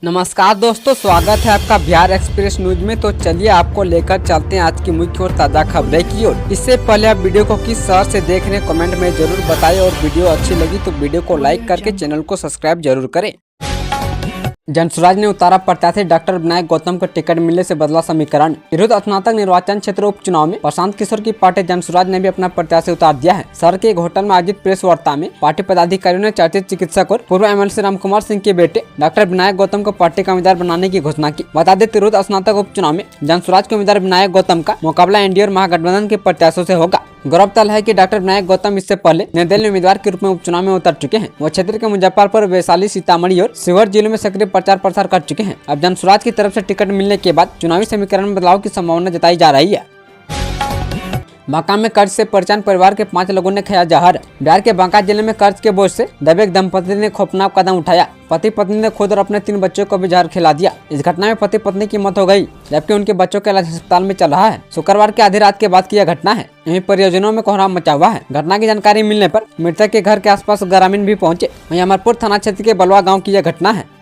नमस्कार दोस्तों, स्वागत है आपका बिहार एक्सप्रेस न्यूज में। तो चलिए आपको लेकर चलते हैं आज की मुख्य और ताज़ा खबरें की ओर। इससे पहले आप वीडियो को किस शहर से देख रहे हैं कमेंट में जरूर बताएं और वीडियो अच्छी लगी तो वीडियो को लाइक करके चैनल को सब्सक्राइब जरूर करें। जनसुराज ने उतारा प्रत्याशी डॉक्टर विनायक गौतम को टिकट मिलने से बदला समीकरण। विरुद्ध स्नातक निर्वाचन क्षेत्र उपचुनाव में प्रशांत किशोर की पार्टी जनसुराज ने भी अपना प्रत्याशी उतार दिया है। शहर के एक होटल में आयोजित प्रेस वार्ता में पार्टी पदाधिकारियों ने चर्चित चिकित्सक और पूर्व एमएलसी रामकुमार सिंह के बेटे डॉक्टर विनायक गौतम को पार्टी का उम्मीदवार बनाने की घोषणा की। बता दें, विरुद्ध स्नातक उपचुनाव में जनसुराज के उम्मीदवार विनायक गौतम का मुकाबला एनडीए और महागठबंधन के प्रत्याशियों से होगा। गौरतलब है कि डॉक्टर विनायक गौतम इससे पहले निर्दलीय उम्मीदवार के रूप में उपचुनाव में उतर चुके हैं। वो क्षेत्र के मुजफ्फरपुर, वैशाली, सीतामढ़ी और शिवहर जिलों में सक्रिय प्रचार प्रसार कर चुके हैं। अब जनसुराज की तरफ से टिकट मिलने के बाद चुनावी समीकरण में बदलाव की संभावना जताई जा रही है। बांका में कर्ज से परेशान परिवार के 5 लोगों ने खाया जहर। बिहार के बांका जिले में कर्ज के बोझ से दबे एक दंपति ने खौफनाक कदम उठाया। पति पत्नी ने खुद और अपने 3 बच्चों को भी जहर खिला दिया। इस घटना में पति पत्नी की मौत हो गई, जबकि उनके बच्चों का इलाज अस्पताल में चल रहा है। शुक्रवार की आधी रात के बाद की यह घटना है। यहीं परियोजनाओं में कोहराम मचा हुआ है। घटना की जानकारी मिलने पर मृतक के घर के आसपास ग्रामीण भी पहुंचे। वहीं अमरपुर थाना क्षेत्र के बलवा गाँव की यह घटना है।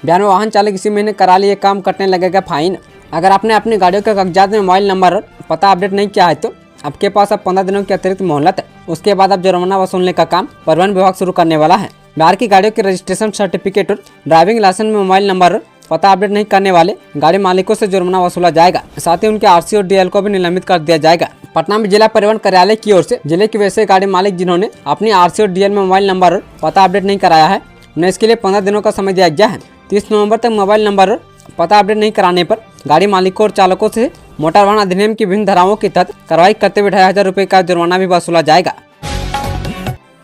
बिहार में वाहन चालक इसी महीने करा लिए काम कटने लगेगा फाइन। अगर आपने अपनी गाड़ियों के कागजात में मोबाइल नंबर और पता अपडेट नहीं किया है तो आपके पास अब 15 दिनों की अतिरिक्त मोहलत है। उसके बाद अब जुर्माना वसूलने का काम परिवहन विभाग शुरू करने वाला है। बिहार की गाड़ियों के रजिस्ट्रेशन सर्टिफिकेट और ड्राइविंग लाइसेंस में मोबाइल नंबर और पता अपडेट नहीं करने वाले गाड़ी मालिकों से जुर्माना वसूला जाएगा। साथ ही उनके आरसी और डीएल को भी निलंबित कर दिया जाएगा। पटना में जिला परिवहन कार्यालय की ओर से जिले के वैसे गाड़ी मालिक जिन्होंने अपनी आरसी और डीएल में मोबाइल नंबर और पता अपडेट नहीं कराया है, उन्हें इसके लिए 15 दिनों का समय दिया गया है। 30 नवंबर तक मोबाइल नंबर और पता अपडेट नहीं कराने पर गाड़ी मालिकों और चालकों से मोटर वाहन अधिनियम की विभिन्न धाराओं के तहत कार्रवाई करते हुए 2500 रुपये का जुर्माना भी वसूला जाएगा।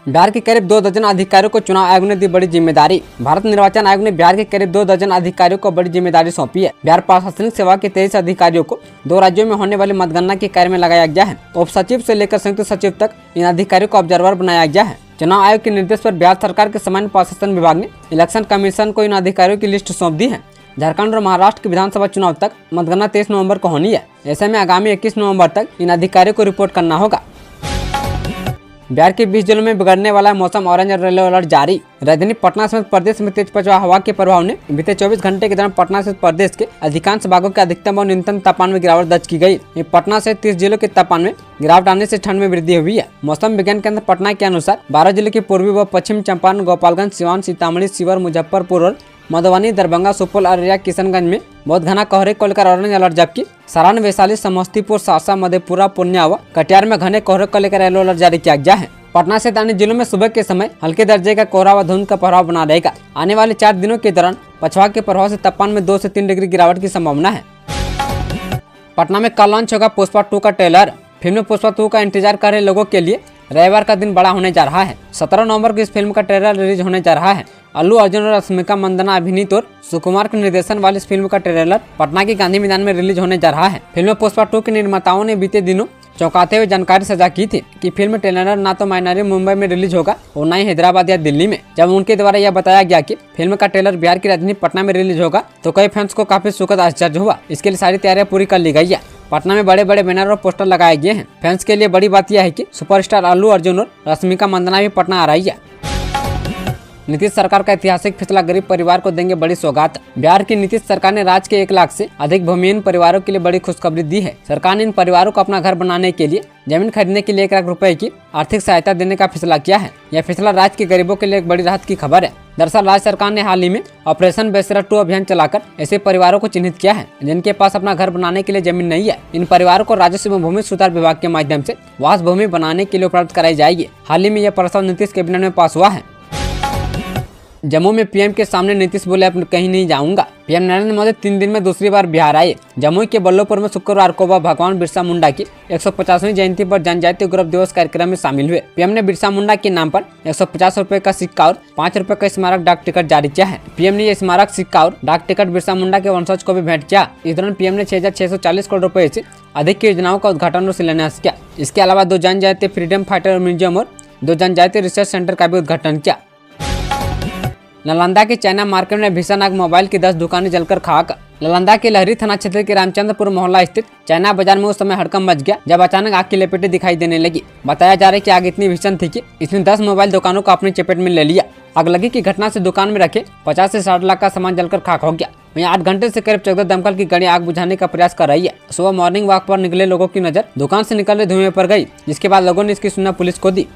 बिहार के करीब 2 दर्जन अधिकारियों को चुनाव आयोग ने दी बड़ी जिम्मेदारी। भारत निर्वाचन आयोग ने बिहार के करीब 2 दर्जन अधिकारियों को बड़ी जिम्मेदारी सौंपी है। बिहार प्रशासनिक सेवा के 23 अधिकारियों को 2 राज्यों में होने वाली मतगणना के कार्य में लगाया गया है। उप सचिव से लेकर संयुक्त सचिव तक इन अधिकारियों को ऑब्जर्वर बनाया गया है। चुनाव आयोग के निर्देश पर बिहार सरकार के सामान्य प्रशासन विभाग ने इलेक्शन कमीशन को इन अधिकारियों की लिस्ट सौंप दी है। झारखंड और महाराष्ट्र के विधानसभा चुनाव तक मतगणना 23 नवंबर को होनी है। ऐसे में आगामी 21 नवंबर तक इन अधिकारियों को रिपोर्ट करना होगा। बिहार के 20 जिलों में बिगड़ने वाला मौसम, ऑरेंज और येलो अलर्ट जारी। राजधानी पटना समेत प्रदेश में तेज पछुआ हवा के प्रभाव ने बीते 24 घंटे के दौरान पटना सहित प्रदेश के अधिकांश भागों के अधिकतम और न्यूनतम तापमान में गिरावट दर्ज की गई। पटना से 30 जिलों के तापमान में गिरावट आने से ठंड में वृद्धि हुई है। मौसम विज्ञान केंद्र पटना के अनुसार 12 जिले के पूर्वी व पश्चिम चंपारण, गोपालगंज, सिवान, सीतामढ़ी, शिवहर, मुजफ्फरपुर और मधुबनी, दरभंगा, सुपौल, अररिया, किशनगंज में बहुत घना कोहरे को लेकर ऑरेंज अलर्ट, जबकि सारण, वैशाली, समस्तीपुर, सहरसा, मधेपुरा, पूर्णिया व कटिहार में घने कोहरे को लेकर येलो अलर्ट जारी किया गया है। पटना से अन्य जिलों में सुबह के समय हल्के दर्जे का कोहरा व धुंध का प्रभाव बना रहेगा। आने वाले 4 दिनों के दौरान पछुआ के प्रभाव से तापमान में 2 से 3 डिग्री गिरावट की संभावना है। पटना में कल लॉन्च होगा पुष्पा 2 का ट्रेलर। फिल्म पुष्पा 2 का इंतजार कर रहे लोगों के लिए रविवार का दिन बड़ा होने जा रहा है। 17 नवंबर को इस फिल्म का ट्रेलर रिलीज होने जा रहा है। अल्लू अर्जुन और रश्मिका मंदाना अभिनीत और सुकुमार के निर्देशन वाली इस फिल्म का ट्रेलर पटना के गांधी मैदान में रिलीज होने जा रहा है। फिल्म पुष्पा 2 के निर्माताओं ने बीते दिनों चौंकाते हुए जानकारी साझा की थी कि फिल्म ट्रेलर ना तो मायनारी मुंबई में रिलीज होगा और न ही हैदराबाद या दिल्ली में। जब उनके द्वारा यह बताया गया कि फिल्म का ट्रेलर बिहार की राजधानी पटना में रिलीज होगा तो कई फैंस को काफी सुखद आश्चर्य हुआ। इसके लिए सारी तैयारियां पूरी कर ली गई है। पटना में बड़े बड़े बैनर और पोस्टर लगाए गए हैं। फैंस के लिए बड़ी बात यह है कि सुपरस्टार अल्लू अर्जुन और रश्मिका मंदाना भी पटना आ रही है। नीतीश सरकार का ऐतिहासिक फैसला, गरीब परिवार को देंगे बड़ी सौगात। बिहार की नीतीश सरकार ने राज्य के 1 लाख से अधिक भूमिहीन परिवारों के लिए बड़ी खुशखबरी दी है। सरकार ने इन परिवारों को अपना घर बनाने के लिए जमीन खरीदने के लिए 1 लाख रुपए की आर्थिक सहायता देने का फैसला किया है। यह फैसला राज्य के गरीबों के लिए एक बड़ी राहत की खबर है। दरअसल राज्य सरकार ने हाल ही में ऑपरेशन बेसरा 2 अभियान चलाकर ऐसे परिवारों को चिन्हित किया है जिनके पास अपना घर बनाने के लिए जमीन नहीं है। इन परिवारों को राजस्व एवं भूमि सुधार विभाग के माध्यम से वास भूमि बनाने के लिए उपलब्ध कराई जाएगी। हाल ही में यह प्रस्ताव नीतीश कैबिनेट में पास हुआ है। जम्मू में पीएम के सामने नीतीश बोले अब कहीं नहीं जाऊंगा। पीएम नरेंद्र मोदी 3 दिन में दूसरी बार बिहार आए। जमुई के बल्लभपुर में शुक्रवार को वह भगवान बिरसा मुंडा की 150वीं जयंती पर जनजातीय गौरव दिवस कार्यक्रम में शामिल हुए। पीएम ने बिरसा मुंडा के नाम पर 150 रुपए का सिक्का और 5 रुपए का स्मारक डाक टिकट जारी किया है। पीएम ने यह स्मारक सिक्का और डाक टिकट बिरसा मुंडा के वंशज को भी भेंट किया। इस दौरान पीएम ने 6640 करोड़ रुपए से अधिक की योजनाओं का उद्घाटन और शिलान्यास किया। इसके अलावा 2 जनजातीय फ्रीडम फाइटर म्यूजियम और 2 जनजातीय रिसर्च सेंटर का भी उद्घाटन किया। नालंदा के चाइना मार्केट में भीषण आग, मोबाइल की 10 दुकानें जलकर खाक। नालंदा के लहरी थाना क्षेत्र के रामचंद्रपुर मोहल्ला स्थित चाइना बाजार में उस समय हड़कंप मच गया जब अचानक आग की लपेटें दिखाई देने लगी। बताया जा रहा है कि आग इतनी भीषण थी कि इसने 10 मोबाइल दुकानों को अपनी चपेट में ले लिया। अगलगी की घटना से दुकान में रखे 50 से 60 लाख का सामान जलकर खाक हो गया। वहीं 8 घंटे से करीब 14 दमकल की गाड़ी आग बुझाने का प्रयास कर रही है। सुबह मॉर्निंग वॉक पर निकले लोगों की नजर दुकान से निकल रहे धुएं पर गई, जिसके बाद लोगों ने इसकी सूचना पुलिस को दी।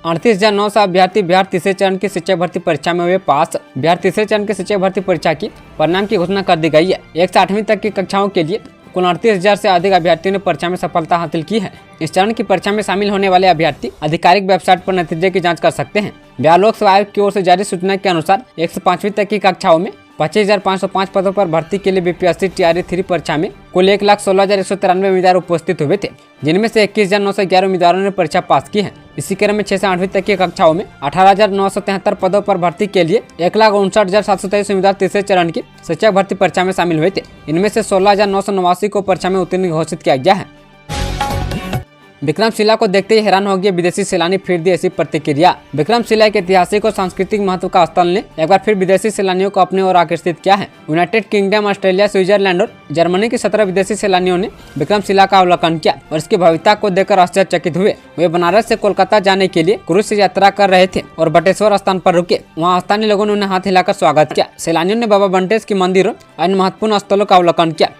38,900 अभ्यर्थी बिहार तीसरे चरण की शिक्षक भर्ती परीक्षा में हुए पास। बिहार तीसरे चरण की शिक्षक भर्ती परीक्षा की परिणाम की घोषणा कर दी गई है। 1 से 8वीं तक की कक्षाओं के लिए कुल 38,000 से अधिक अभ्यर्थियों ने परीक्षा में सफलता हासिल की है। इस चरण की परीक्षा में शामिल होने वाले अभ्यर्थी आधिकारिक वेबसाइट पर नतीजे की जांच कर सकते हैं। बिहार लोक सेवा आयोग की ओर से जारी सूचना के अनुसार 1 से 5वीं तक की कक्षाओं में 25,505 पदों पर भर्ती के लिए बीपीएससी TRE 3 परीक्षा में कुल 1,16,193 उम्मीदवार उपस्थित हुए थे, जिनमें से 21,911 उम्मीदवारों ने परीक्षा पास की है। इसी क्रम में 6 से 8वीं तक की कक्षाओं में 18,973 पदों पर भर्ती के लिए 1,59,723 उम्मीदवार तीसरे चरण की शिक्षक भर्ती परीक्षा में शामिल हुए थे। इनमें से 16,989 को परीक्षा में उत्तीर्ण घोषित किया गया है। विक्रमशिला को देखते ही हैरान हो गए विदेशी सैलानी, फिर दी ऐसी प्रतिक्रिया। विक्रमशिला के ऐतिहासिक और सांस्कृतिक महत्व का स्थल ने एक बार फिर विदेशी सैलानियों को अपने ओर आकर्षित किया है। यूनाइटेड किंगडम, ऑस्ट्रेलिया, स्विट्जरलैंड और जर्मनी के 17 विदेशी सैलानियों ने विक्रमशिला का अवलोकन किया और इसकी भव्यता को देखकर आश्चर्यचकित हुए। वे बनारस से कोलकाता जाने के लिए क्रूज से यात्रा कर रहे थे और बटेश्वर स्थान पर रुके। वहाँ स्थानीय लोगों ने उन्हें हाथ हिलाकर स्वागत किया। सैलानियों ने बाबा बंटेश के मंदिर और अन्य महत्वपूर्ण स्थलों का अवलोकन किया।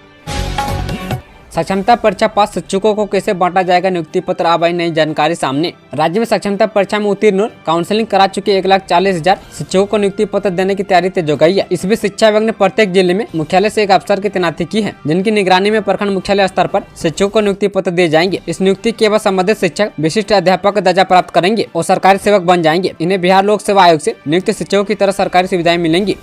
सक्षमता परीक्षा पास शिक्षकों को कैसे बांटा जाएगा नियुक्ति पत्र, अब आई नई जानकारी सामने। राज्य में सक्षमता परीक्षा में उत्तीर्ण और काउंसलिंग करा चुके 1,40,000 शिक्षकों को नियुक्ति पत्र देने की तैयारी तेज हो गई है। इस बीच शिक्षा विभाग ने प्रत्येक जिले में मुख्यालय से एक अफसर की तैनाती की है, जिनकी निगरानी में प्रखंड मुख्यालय स्तर पर शिक्षकों को नियुक्ति पत्र दिए जाएंगे। इस नियुक्ति के बाद संबंधित शिक्षक विशिष्ट अध्यापक का दर्जा प्राप्त करेंगे और सरकारी सेवक बन जाएंगे। इन्हें बिहार लोक सेवा आयोग से नियुक्त शिक्षकों की तरह सरकारी सुविधाएं मिलेंगी।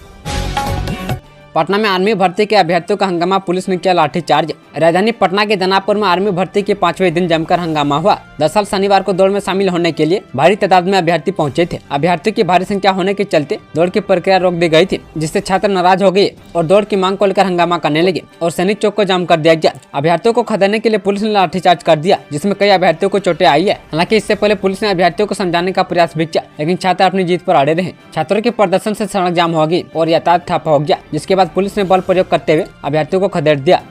पटना में आर्मी भर्ती के अभ्यर्थियों का हंगामा, पुलिस ने किया लाठीचार्ज। राजधानी पटना के दानापुर में आर्मी भर्ती के 5वें दिन जमकर हंगामा हुआ। दरअसल शनिवार को दौड़ में शामिल होने के लिए भारी तादाद में अभ्यर्थी पहुंचे थे। अभ्यर्थियों की भारी संख्या होने के चलते दौड़ की प्रक्रिया रोक दी गई थी, जिससे छात्र नाराज हो गए और दौड़ की मांग को लेकर हंगामा करने लगे और सैनिक चौक को जाम कर दिया गया। अभ्यर्थियों को खदेड़ने के लिए पुलिस ने लाठीचार्ज कर दिया, जिसमें कई अभ्यर्थियों को चोटें आई है। हालांकि इससे पहले पुलिस ने अभ्यर्थियों को समझाने का प्रयास भी किया, लेकिन छात्र अपनी जीत पर अड़े रहे। छात्रों के प्रदर्शन से सड़क जाम हो गई और यातायात ठप हो गया, जिसके बाद पुलिस ने बल प्रयोग करते हुए अभ्यर्थियों को खदेड़ दिया।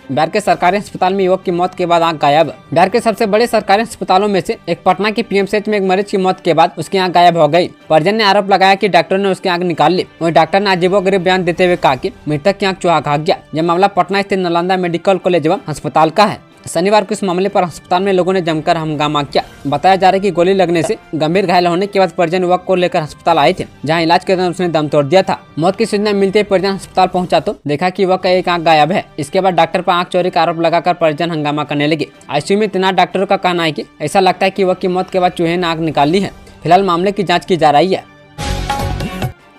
बिहार के सरकारी अस्पताल में युवक की मौत के बाद आंख गायब। बिहार के सबसे बड़े सरकारी अस्पतालों में से एक पटना की पीएमसीएच में एक मरीज की मौत के बाद उसकी आंख गायब हो गई। परिजन ने आरोप लगाया कि डॉक्टर ने उसकी आंख निकाल ली। वहीं डॉक्टर ने अजीबोगरीब बयान देते हुए कहा कि मृतक की आंख चूहा खा गया। यह मामला पटना स्थित नालंदा मेडिकल कॉलेज एवं अस्पताल का है। शनिवार को इस मामले पर अस्पताल में लोगों ने जमकर हंगामा किया। बताया जा रहा है कि गोली लगने से गंभीर घायल होने के बाद परिजन युवक को लेकर अस्पताल आए थे, जहां इलाज के दौरान उसने दम तोड़ दिया था। मौत की सूचना मिलते ही परिजन अस्पताल पहुंचा तो देखा कि युवक का एक आंख गायब है। इसके बाद डॉक्टर पर आंख चोरी का आरोप लगाकर परिजन हंगामा करने लगे। आईसीयू में तैनात डॉक्टरों का कहना है कि ऐसा लगता है कि युवक की मौत के बाद चूहे ने आंख निकाल ली है। फिलहाल मामले की जाँच की जा रही है।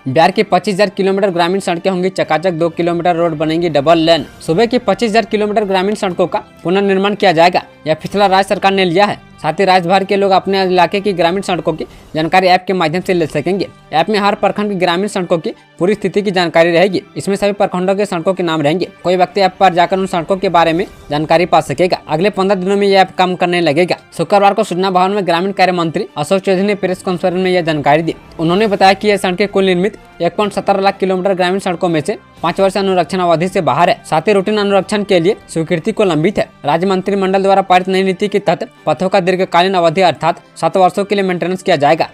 बिहार की 25,000 किलोमीटर ग्रामीण सड़कें होंगी चकाचक, 2 किलोमीटर रोड बनेंगी डबल लेन। सूबे की 25,000 किलोमीटर ग्रामीण सड़कों का पुनर्निर्माण किया जाएगा। यह फैसला राज्य सरकार ने लिया है। साथ ही राज्य भर के लोग अपने इलाके की ग्रामीण सड़कों की जानकारी ऐप के माध्यम से ले सकेंगे। ऐप में हर प्रखंड की ग्रामीण सड़कों की पूरी स्थिति की जानकारी रहेगी। इसमें सभी प्रखंडों के सड़कों के नाम रहेंगे। कोई व्यक्ति ऐप पर जाकर उन सड़कों के बारे में जानकारी पा सकेगा। अगले 15 दिनों में यह ऐप काम करने लगेगा। शुक्रवार को सूचना भवन में ग्रामीण कार्य मंत्री अशोक चौधरी ने प्रेस कॉन्फ्रेंस में यह जानकारी दी। उन्होंने बताया कि यह सड़कें कुल निर्मित 1.17 लाख किलोमीटर ग्रामीण सड़कों में से 5 वर्ष अनुरक्षण अवधि से बाहर है। साथ ही रूटीन अनुरक्षण के लिए स्वीकृति को लंबित है। राज्य मंत्रिमंडल द्वारा पारित नई नीति के तहत पथों का दीर्घकालीन अवधि अर्थात 7 वर्षों के लिए मेंटेनेंस किया जाएगा।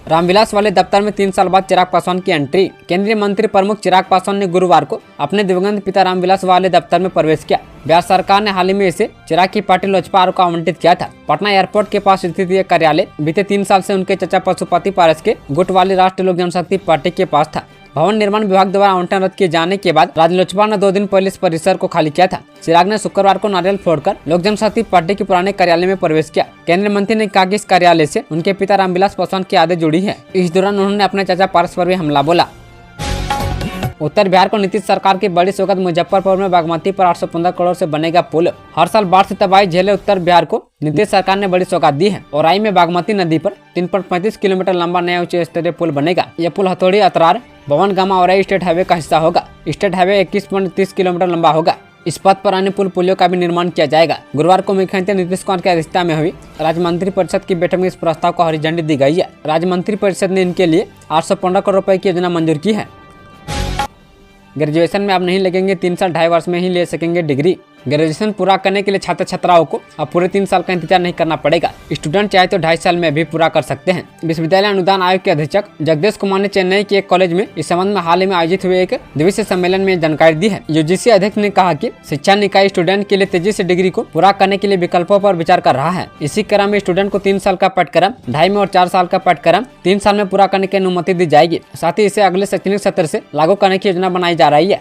रामविलास वाले दफ्तर में 3 साल बाद चिराग पासवान की एंट्री। केंद्रीय मंत्री प्रमुख चिराग पासवान ने गुरुवार को अपने दिवंगत पिता रामविलास वाले दफ्तर में प्रवेश किया। बिहार सरकार ने हाल ही में इसे चिराग की पार्टी लोजपा को आवंटित किया था। पटना एयरपोर्ट के पास स्थित यह कार्यालय बीते 3 साल से उनके चचा पशुपति पारस के गुट वाली राष्ट्रीय लोक जनशक्ति पार्टी के पास था। भवन निर्माण विभाग द्वारा आवंटन रद्द किए जाने के बाद राजलोचपा ने 2 दिन पहले इस परिसर को खाली किया था। चिराग ने शुक्रवार को नारियल फोड़कर लोक जनशक्ति पार्टी के पुराने कार्यालय में प्रवेश किया। केंद्रीय मंत्री ने कहा कि इस कार्यालय से उनके पिता रामविलास पासवान की यादें जुड़ी है। इस दौरान उन्होंने अपने चाचा पारस पर भी हमला बोला। उत्तर बिहार को नीतीश सरकार की बड़ी सौगात, मुजफ्फरपुर में बागमती पर 815 करोड़ से बनेगा पुल। हर साल बाढ़ से तबाही झेले उत्तर बिहार को नीतीश सरकार ने बड़ी सौगात दी है। और में बागमती नदी पर 3.35 किलोमीटर लंबा नया उच्च स्तरीय पुल बनेगा। यह पुल हथौड़ी, अतरार, भवनगामा और स्टेट हाईवे का हिस्सा होगा। स्टेट हाईवे 21.30 किलोमीटर लंबा होगा। इस पथ पर अन्य पुल पुलियों का भी निर्माण किया जाएगा। गुरुवार को मुख्यमंत्री नीतीश कुमार की अध्यक्षता में हुई राज्य मंत्री परिषद की बैठक में इस प्रस्ताव को हरी झंडी दी गई है। राज्य मंत्री परिषद ने इनके लिए 815 करोड़ रुपए की योजना मंजूर की है। ग्रेजुएशन में अब नहीं लगेंगे 3 साल, 2.5 वर्ष में ही ले सकेंगे डिग्री। ग्रेजुएशन पूरा करने के लिए छात्र छात्राओं को अब पूरे 3 साल का इंतजार नहीं करना पड़ेगा। स्टूडेंट चाहे तो 2.5 साल में भी पूरा कर सकते हैं। विश्वविद्यालय अनुदान आयोग के अधीक्षक जगदेश कुमार ने चेन्नई के एक कॉलेज में इस संबंध में हाल ही में आयोजित हुए एक दिवसीय सम्मेलन में जानकारी दी है। यूजीसी अध्यक्ष ने कहा कि शिक्षा निकाय स्टूडेंट के लिए तेजी से डिग्री को पूरा करने के लिए विकल्पों पर विचार कर रहा है। इसी क्रम में स्टूडेंट को 3 साल का पाठ्यक्रम, 2.5 में और 4 साल का पाठ्यक्रम 3 साल में पूरा करने की अनुमति दी जाएगी। साथ ही इसे अगले शैक्षणिक सत्र से लागू करने की योजना बनाई जा रही है।